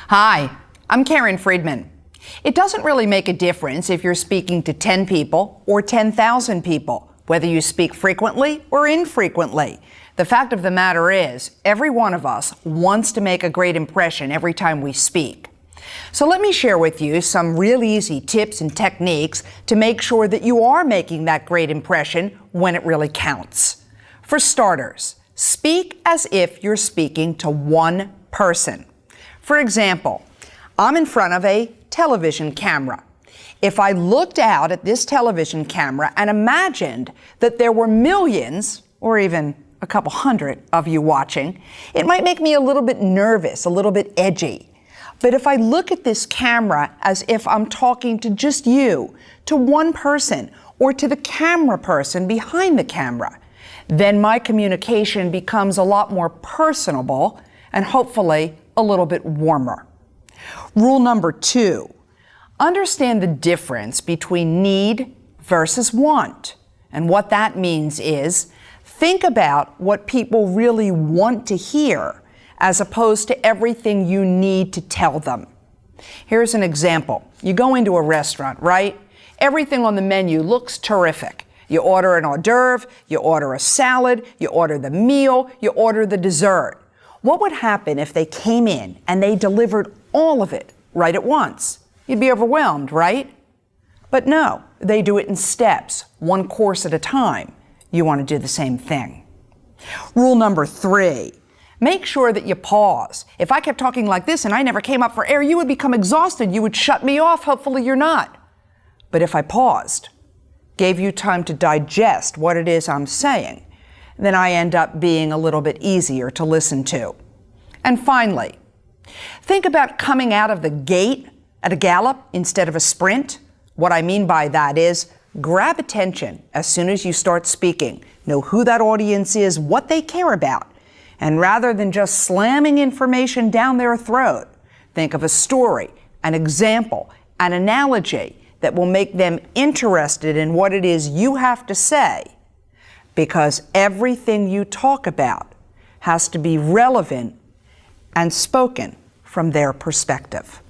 Hi, I'm Karen Friedman. It doesn't really make a difference if you're speaking to 10 people or 10,000 people, whether you speak frequently or infrequently. The fact of the matter is, every one of us wants to make a great impression every time we speak. So let me share with you some real easy tips and techniques to make sure that you are making that great impression when it really counts. For starters, speak as if you're speaking to one person. For example, I'm in front of a television camera. If I looked out at this television camera and imagined that there were millions, or even a couple hundred of you watching, it might make me a little bit nervous, a little bit edgy. But if I look at this camera as if I'm talking to just you, to one person, or to the camera person behind the camera, then my communication becomes a lot more personable and hopefully a little bit warmer. Rule number 2, understand the difference between need versus want. And what that means is, think about what people really want to hear as opposed to everything you need to tell them. Here's an example. You go into a restaurant, right? Everything on the menu looks terrific. You order an hors d'oeuvre, you order a salad, you order the meal, you order the dessert. What would happen if they came in and they delivered all of it right at once? You'd be overwhelmed, right? But no, they do it in steps, one course at a time. You want to do the same thing. Rule number 3, make sure that you pause. If I kept talking like this and I never came up for air, you would become exhausted. You would shut me off. Hopefully you're not. But if I paused, gave you time to digest what it is I'm saying, then I end up being a little bit easier to listen to. And finally, think about coming out of the gate at a gallop instead of a sprint. What I mean by that is, grab attention as soon as you start speaking. Know who that audience is, what they care about. And rather than just slamming information down their throat, think of a story, an example, an analogy that will make them interested in what it is you have to say. Because everything you talk about has to be relevant and spoken from their perspective.